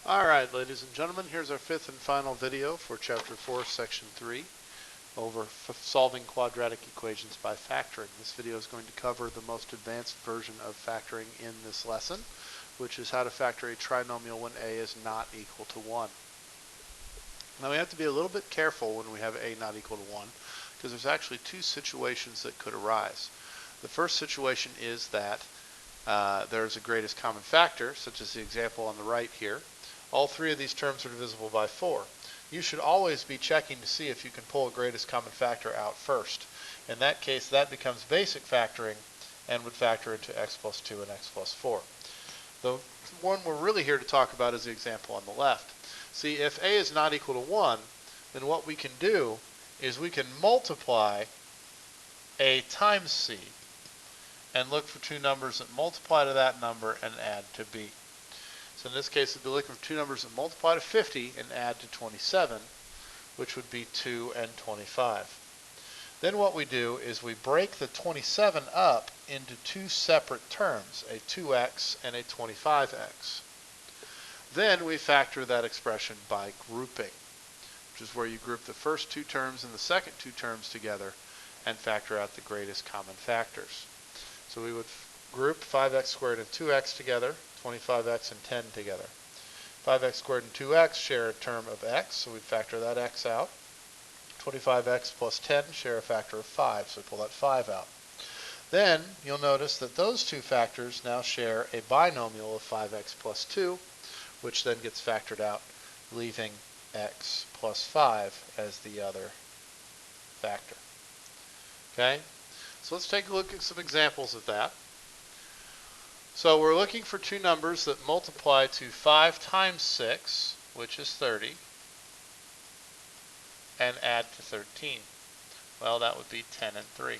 Alright, ladies and gentlemen, here's our fifth and final video for Chapter 4, Section 3 over solving quadratic equations by factoring. This video is going to cover the most advanced version of factoring in this lesson, which is how to factor a trinomial when a is not equal to 1. Now we have to be a little bit careful when we have a not equal to 1, because there's actually two situations that could arise. The first situation is that there's a greatest common factor, such as the example on the right here. All three of these terms are divisible by 4. You should always be checking to see if you can pull a greatest common factor out first. In that case, that becomes basic factoring and would factor into x plus 2 and x plus 4. The one we're really here to talk about is the example on the left. See, if a is not equal to 1, then what we can do is we can multiply a times c and look for two numbers that multiply to that number and add to b. So in this case, we'd be looking for two numbers that multiply to 50 and add to 27, which would be 2 and 25. Then what we do is we break the 27 up into two separate terms, a 2x and a 25x. Then we factor that expression by grouping, which is where you group the first two terms and the second two terms together and factor out the greatest common factors. So we would group 5x squared and 2x together, 25x and 10 together. 5x squared and 2x share a term of x, so we factor that x out. 25x plus 10 share a factor of 5, so we pull that 5 out. Then you'll notice that those two factors now share a binomial of 5x plus 2, which then gets factored out, leaving x plus 5 as the other factor. Okay? So let's take a look at some examples of that. So we're looking for two numbers that multiply to 5 times 6, which is 30, and add to 13. Well, that would be 10 and 3.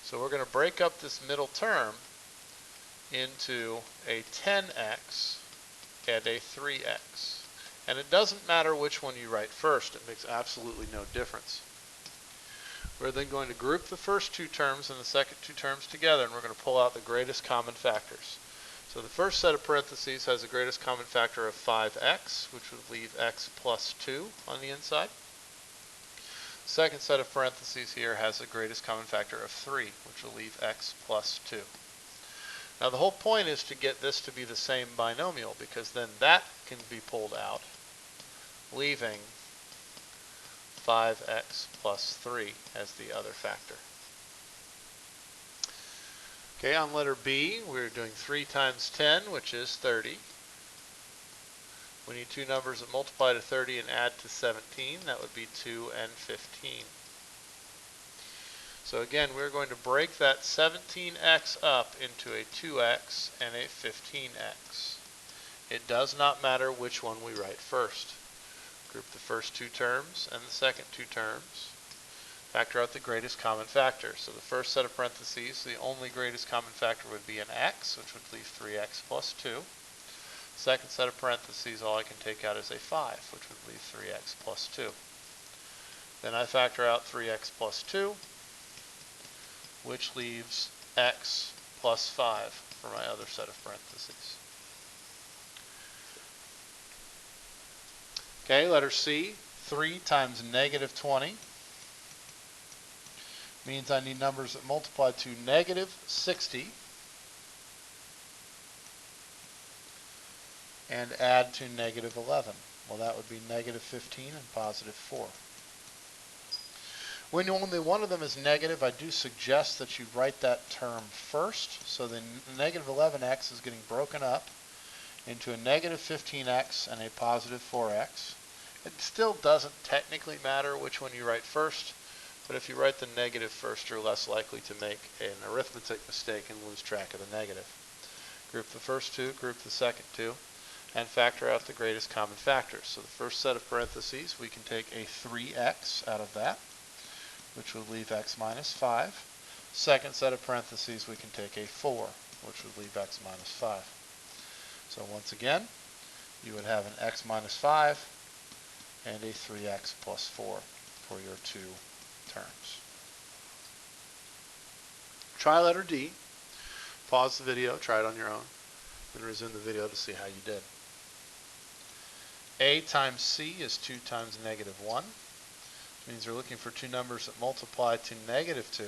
So we're going to break up this middle term into a 10x and a 3x. And it doesn't matter which one you write first. It makes absolutely no difference. We're then going to group the first two terms and the second two terms together, and we're going to pull out the greatest common factors. So the first set of parentheses has the greatest common factor of 5x, which would leave x plus 2 on the inside. Second set of parentheses here has the greatest common factor of 3, which will leave x plus 2. Now the whole point is to get this to be the same binomial, because then that can be pulled out, leaving 5x plus 3 as the other factor. Okay, on letter B, we're doing 3 times 10, which is 30. We need two numbers that multiply to 30 and add to 17. That would be 2 and 15. So again, we're going to break that 17x up into a 2x and a 15x. It does not matter which one we write first. Group the first two terms and the second two terms. Factor out the greatest common factor. So the first set of parentheses, the only greatest common factor would be an x, which would leave 3x plus 2. Second set of parentheses, all I can take out is a 5, which would leave 3x plus 2. Then I factor out 3x plus 2, which leaves x plus 5 for my other set of parentheses. Okay, letter C, 3 times negative 20 means I need numbers that multiply to negative 60 and add to negative 11. Well, that would be negative 15 and positive 4. When only one of them is negative, I do suggest that you write that term first. So the negative 11x is getting broken up into a negative 15x and a positive 4x. It still doesn't technically matter which one you write first, but if you write the negative first, you're less likely to make an arithmetic mistake and lose track of the negative. Group the first two, group the second two, and factor out the greatest common factors. So the first set of parentheses, we can take a 3x out of that, which would leave x minus 5. Second set of parentheses, we can take a 4, which would leave x minus 5. So once again, you would have an x minus 5 and a 3x plus 4 for your two terms. Try letter D. Pause the video, try it on your own. then resume the video to see how you did. A times C is 2 times negative 1. Which means we're looking for two numbers that multiply to negative 2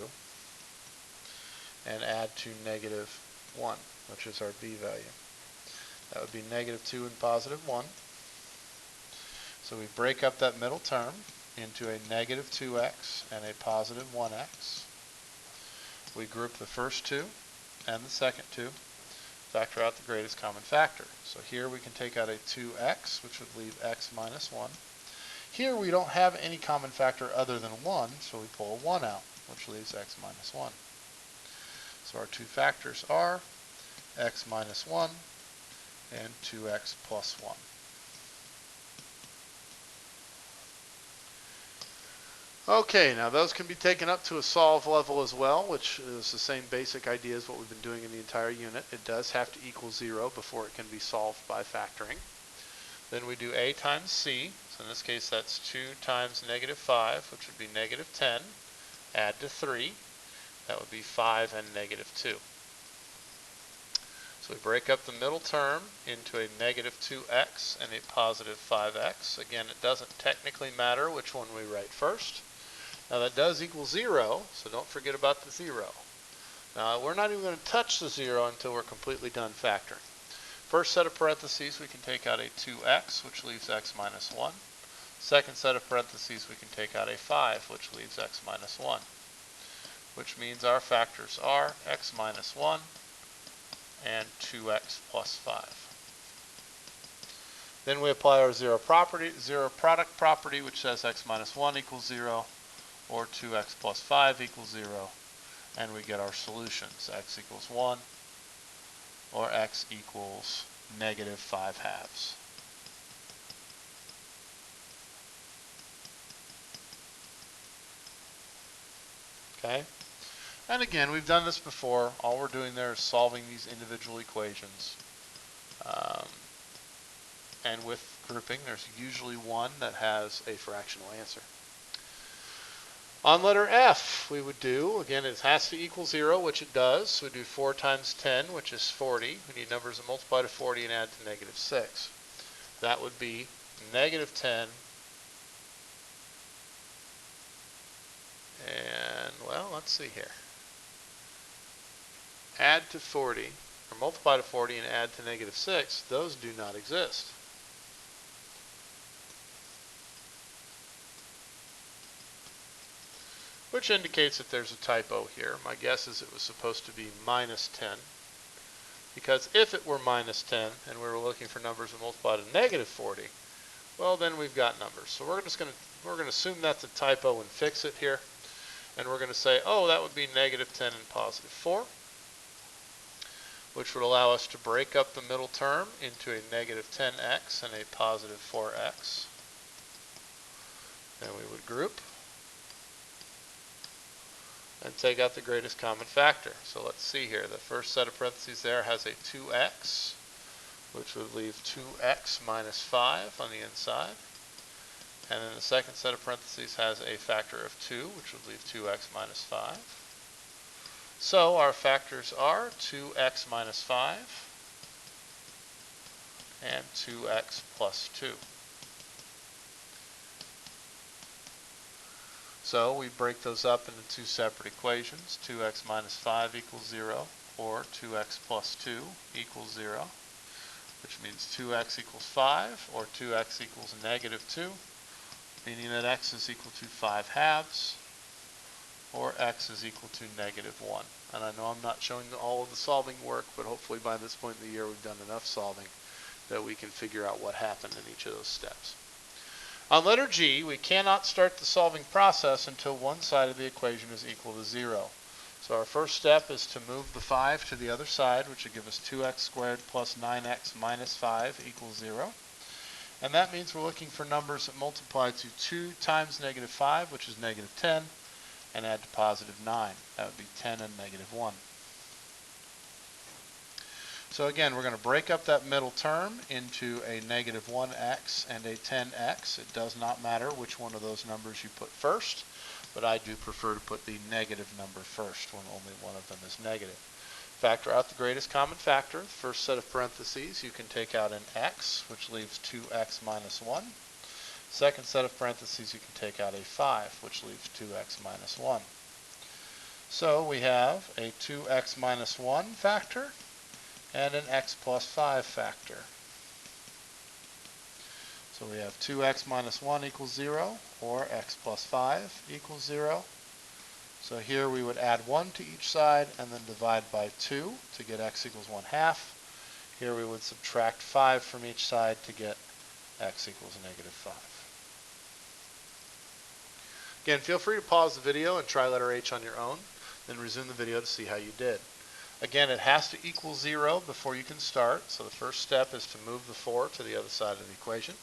and add to negative 1, which is our B value. That would be negative 2 and positive 1. So we break up that middle term into a negative 2x and a positive 1x. We group the first two and the second two, factor out the greatest common factor. So here we can take out a 2x, which would leave x minus 1. Here we don't have any common factor other than 1, so we pull a 1 out, which leaves x minus 1. So our two factors are x minus 1 and 2x plus 1. Okay, now those can be taken up to a solve level as well, which is the same basic idea as what we've been doing in the entire unit. It does have to equal 0 before it can be solved by factoring. Then we do a times c, so in this case that's 2 times negative 5, which would be negative 10, add to 3, that would be 5 and negative 2. So we break up the middle term into a negative 2x and a positive 5x. Again, it doesn't technically matter which one we write first. Now that does equal 0, so don't forget about the 0. Now we're not even going to touch the 0 until we're completely done factoring. First set of parentheses, we can take out a 2x, which leaves x minus 1. Second set of parentheses, we can take out a 5, which leaves x minus 1. Which means our factors are x minus 1 and 2x plus 5. Then we apply our zero product property, which says x minus 1 equals 0, or 2x plus 5 equals 0, and we get our solutions. X equals 1, or x equals negative 5 halves. Okay? And again, we've done this before. All we're doing there is solving these individual equations. And with grouping, there's usually one that has a fractional answer. On letter F, we would do, again, it has to equal 0, which it does. So we do 4 times 10, which is 40. We need numbers that multiply to 40 and add to negative 6. That would be negative 10. And, well, let's see here. Add to 40, or multiply to 40 and add to negative 6, those do not exist. Which indicates that there's a typo here. My guess is it was supposed to be minus 10. Because if it were minus 10 and we were looking for numbers that multiply to negative 40, well then we've got numbers. So we're going to assume that's a typo and fix it here. And we're going to say, oh, that would be negative 10 and positive 4, which would allow us to break up the middle term into a negative 10x and a positive 4x. Then we would group and take out the greatest common factor. So let's see here. The first set of parentheses there has a 2x, which would leave 2x minus 5 on the inside. And then the second set of parentheses has a factor of 2, which would leave 2x minus 5. So our factors are 2x minus 5 and 2x plus 2. So we break those up into two separate equations. 2x minus 5 equals 0, or 2x plus 2 equals 0, which means 2x equals 5, or 2x equals negative 2, meaning that x is equal to 5 halves, or x is equal to negative 1. And I know I'm not showing all of the solving work, but hopefully by this point in the year we've done enough solving that we can figure out what happened in each of those steps. On letter G, we cannot start the solving process until one side of the equation is equal to 0. So our first step is to move the 5 to the other side, which would give us 2x squared plus 9x minus 5 equals 0. And that means we're looking for numbers that multiply to 2 times negative 5, which is negative 10, and add to positive 9. That would be 10 and negative 1. So again, we're going to break up that middle term into a negative 1x and a 10x. It does not matter which one of those numbers you put first, but I do prefer to put the negative number first when only one of them is negative. Factor out the greatest common factor. The first set of parentheses, you can take out an x, which leaves 2x minus 1. Second set of parentheses, you can take out a 5, which leaves 2x minus 1. So we have a 2x minus 1 factor and an x plus 5 factor. So we have 2x minus 1 equals 0, or x plus 5 equals 0. So here we would add 1 to each side and then divide by 2 to get x equals 1/2. Here we would subtract 5 from each side to get x equals negative 5. Again, feel free to pause the video and try letter H on your own, then resume the video to see how you did. Again, it has to equal 0 before you can start, so the first step is to move the 4 to the other side of the equation.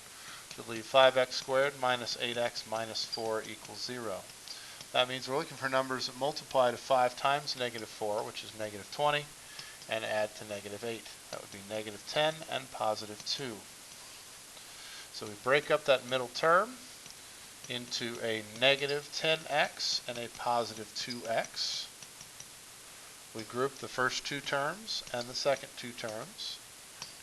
To leave 5x squared minus 8x minus 4 equals 0. That means we're looking for numbers that multiply to 5 times negative 4, which is negative 20, and add to negative 8. That would be negative 10 and positive 2. So we break up that middle term into a negative 10x and a positive 2x. We group the first two terms and the second two terms,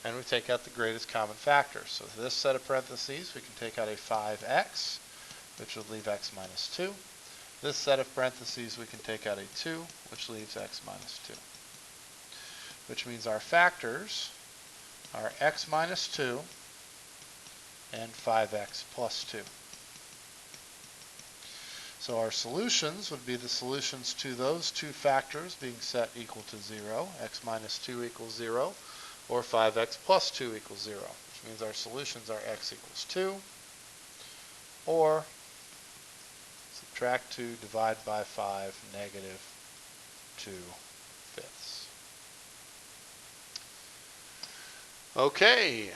and we take out the greatest common factor. So for this set of parentheses, we can take out a 5x, which would leave x minus 2. This set of parentheses, we can take out a 2, which leaves x minus 2. Which means our factors are x minus 2 and 5x plus 2. So our solutions would be the solutions to those two factors being set equal to 0, x minus 2 equals 0, or 5x plus 2 equals 0, which means our solutions are x equals 2, or subtract 2, divide by 5, negative 2/5. Okay,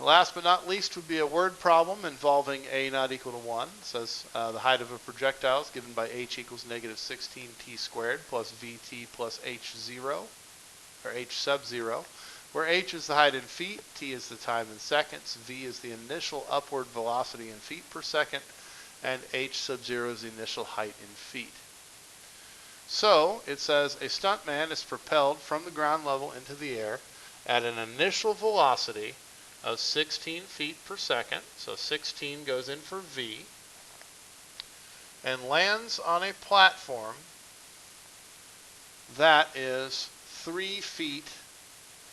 last but not least would be a word problem involving a not equal to 1. It says the height of a projectile is given by h equals negative 16t squared plus vt plus h0, or h sub 0, where h is the height in feet, t is the time in seconds, v is the initial upward velocity in feet per second, and h sub 0 is the initial height in feet. So it says a stuntman is propelled from the ground level into the air at an initial velocity of 16 feet per second, so 16 goes in for v, and lands on a platform that is 3 feet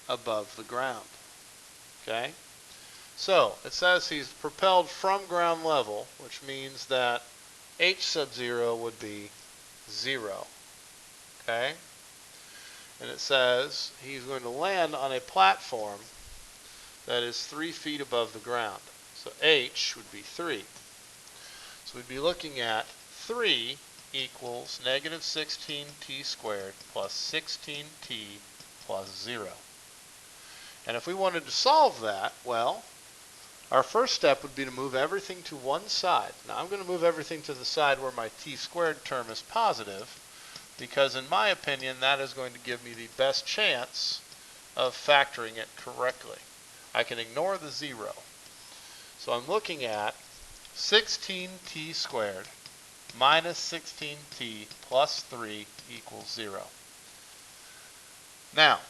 above the ground. Okay? So it says he's propelled from ground level, which means that h sub 0 would be 0. Okay? And it says he's going to land on a platform that is 3 feet above the ground. So h would be 3. So we'd be looking at 3 equals negative 16t squared plus 16t plus 0. And if we wanted to solve that, well, our first step would be to move everything to one side. Now I'm going to move everything to the side where my t squared term is positive, because in my opinion that is going to give me the best chance of factoring it correctly. I can ignore the 0. So I'm looking at 16t squared minus 16t plus 3 equals 0. Now,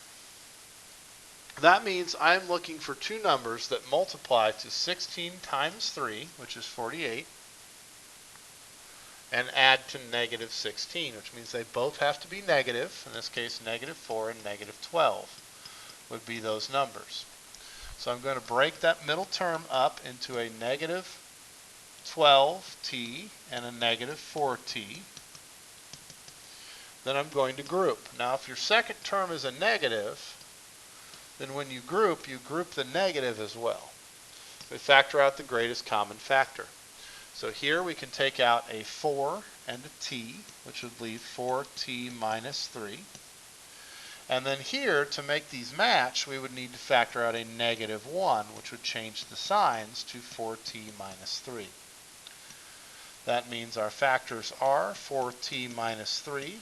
that means I'm looking for two numbers that multiply to 16 times 3, which is 48, and add to negative 16, which means they both have to be negative. In this case, negative 4 and negative 12 would be those numbers. So I'm going to break that middle term up into a negative 12t and a negative 4t. Then I'm going to group. Now if your second term is a negative, then when you group the negative as well. We factor out the greatest common factor. So here we can take out a 4 and a t, which would leave 4t minus 3. And then here, to make these match, we would need to factor out a negative 1, which would change the signs to 4t minus 3. That means our factors are 4t minus 3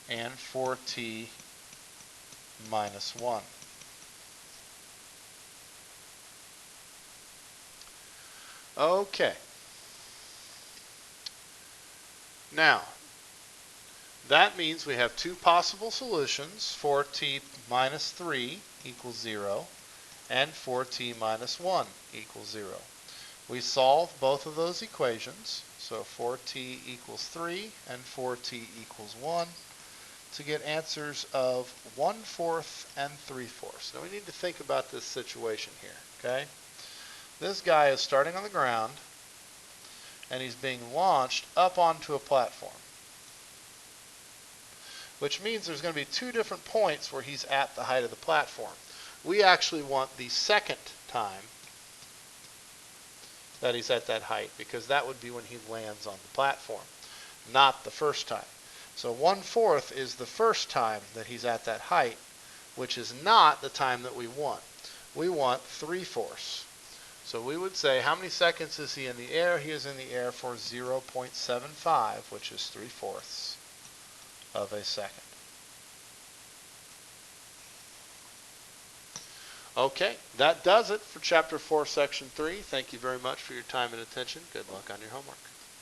and 4t minus 1. Okay. Now, That means we have two possible solutions, 4t minus 3 equals 0, and 4t minus 1 equals 0. We solve both of those equations, so 4t equals 3 and 4t equals 1, to get answers of 1/4 and 3/4. Now we need to think about this situation here, okay? This guy is starting on the ground, and he's being launched up onto a platform, which means there's going to be two different points where he's at the height of the platform. We actually want the second time that he's at that height, because that would be when he lands on the platform, not the first time. So 1/4 is the first time that he's at that height, which is not the time that we want. We want 3/4. So we would say, how many seconds is he in the air? He is in the air for 0.75, which is 3/4 of a second. Okay, that does it for Chapter 4, Section 3. Thank you very much for your time and attention. Good luck on your homework.